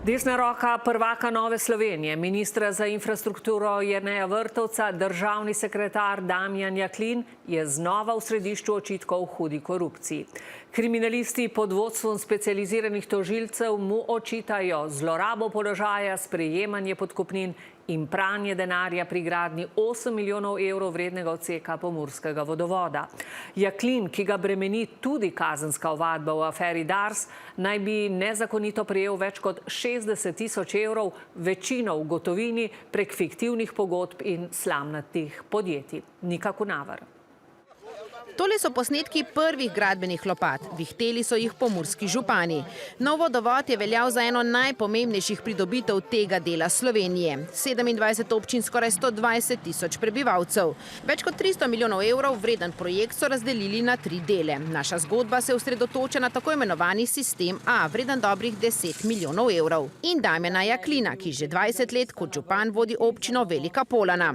Desna roka prvaka Nove Slovenije, ministra za infrastrukturo Jerneja Vrtovca, državni sekretar Damjan Jaklin je znova v središču očitkov o hudi korupciji. Kriminalisti pod vodstvom specializiranih tožilcev mu očitajo zlorabo položaja, sprejemanje podkupnin in pranje denarja pri gradnji 8 milijonov evrov vrednega odseka pomurskega vodovoda. Jaklin, ki ga bremeni tudi kazenska ovadba v aferi Dars, naj bi nezakonito prejel več kot 60 tisoč evrov, večino v gotovini prek fiktivnih pogodb in slamnatih podjetij. Nika Kunaver. Tole so posnetki prvih gradbenih lopat. Vihteli so jih pomurski župani. Nov vodovod je veljal za eno najpomembnejših pridobitev tega dela Slovenije. 27 občin, skoraj 120 tisoč prebivalcev. Več kot 300 milijonov evrov vreden projekt so razdelili na 3 dele. Naša zgodba se osredotoča na tako imenovani sistem A, vreden dobrih 10 milijonov evrov. In Damjana Jaklina, ki že 20 let kot župan vodi občino Velika Polana.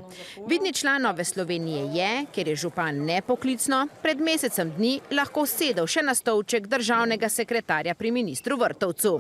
Vidni član Nove Slovenije je, ker je župan nepoklicno, pred mesecem dni lahko sedel še na stolček državnega sekretarja pri ministru Vrtovcu.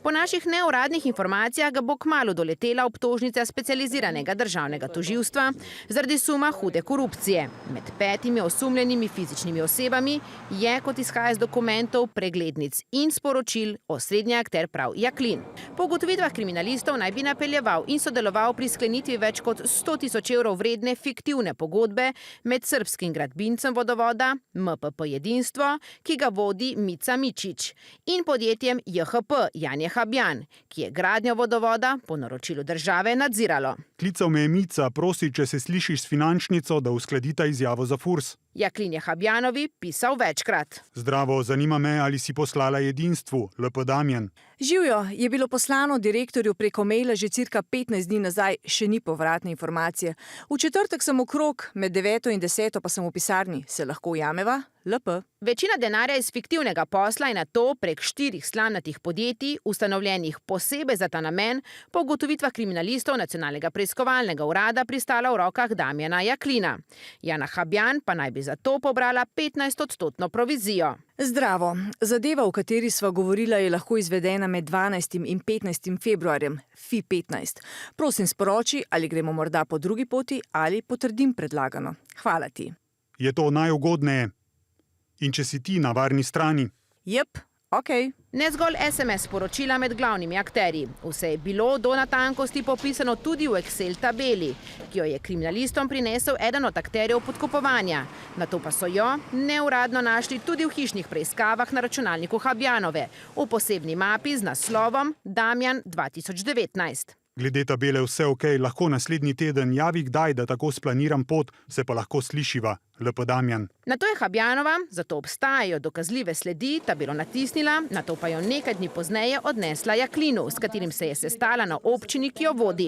Po naših neuradnih informacijah ga bo kmalu doletela obtožnica specializiranega državnega tožilstva zaradi suma hude korupcije. Med 5 osumljenimi fizičnimi osebami je, kot izhaja iz dokumentov, preglednic in sporočil, osrednji akter prav Jaklin. Po ugotovitvah kriminalistov naj bi napeljeval in sodeloval pri sklenitvi več kot 100 tisoč evrov vredne fiktivne pogodbe med srbskim gradbincem vodovoda MPP Jedinstvo, ki ga vodi Mica Mičič, in podjetjem JHP Janje Habjan, ki je gradnjo vodovoda po naročilu države nadziralo. Klical me je Mica, prosi, če se slišiš s finančnico, da uskladita izjavo za FURS. Jaklin je Habjanovi pisal večkrat. Zdravo, zanima me, ali si poslala Jedinstvu, LP Damjan. Živjo, je bilo poslano direktorju preko maila že cirka 15 dni nazaj, še ni povratne informacije. V četrtek sem okrog, med 9 in 10 pa sem v pisarni. Se lahko ujameva? LP. Večina denarja iz fiktivnega posla je na to prek 4 slamnatih podjetij, ustanovljenih posebej za ta namen, po ugotovitvah kriminalistov Nacionalnega preiskovalnega urada pristala v rokah Damjana Jaklina. Jana Habjan pa naj bi za to pobrala 15% provizijo. Zdravo. Zadeva, o kateri sva govorila, je lahko izvedena med 12. in 15. februarjem, FI 15. Prosim sporoči, ali gremo morda po drugi poti ali potrdim predlagano. Hvala ti. Je to najugodneje? In če si ti na varni strani? Jep, okej. Ne zgolj SMS sporočila med glavnimi akterji. Vse je bilo do natankosti popisano tudi v Excel tabeli, ki jo je kriminalistom prinesel eden od akterjev podkupovanja. Nato pa so jo neuradno našli tudi v hišnih preiskavah na računalniku Habjanove, v posebni mapi z naslovom Damjan 2019. Glede tabele vse okej, lahko naslednji teden javi kdaj, da tako splaniram pot, se pa lahko slišiva, LP Damjan. Nato je Habjanova, zato obstajajo dokazljive sledi, tabelo natisnila, nato pa jo nekaj dni pozneje odnesla Jaklinu, s katerim se je sestala na občini, ki jo vodi.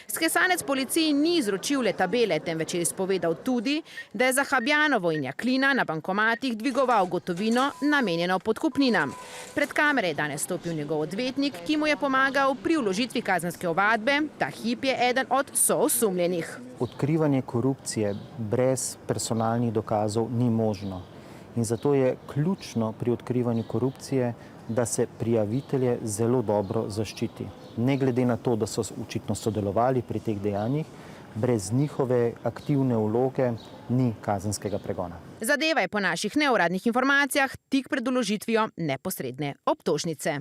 Skesanec policiji ni izročil le tabele, temveč je izpovedal tudi, da je za Habjanovo in Jaklina na bankomatih dvigoval gotovino namenjeno podkupninam. Pred kamere je danes stopil njegov odvetnik, ki mu je pomagal pri vložitvi kazenske ovadbe. Ta hip je eden od soosumljenih. Odkrivanje korupcije brez personalnih dokazov ni možno. In zato je ključno pri odkrivanju korupcije, da se prijavitelje zelo dobro zaščiti. Ne glede na to, da so očitno sodelovali pri teh dejanjih, brez njihove aktivne vloge ni kazenskega pregona. Zadeva je po naših neuradnih informacijah tik pred vložitvijo neposredne obtožnice.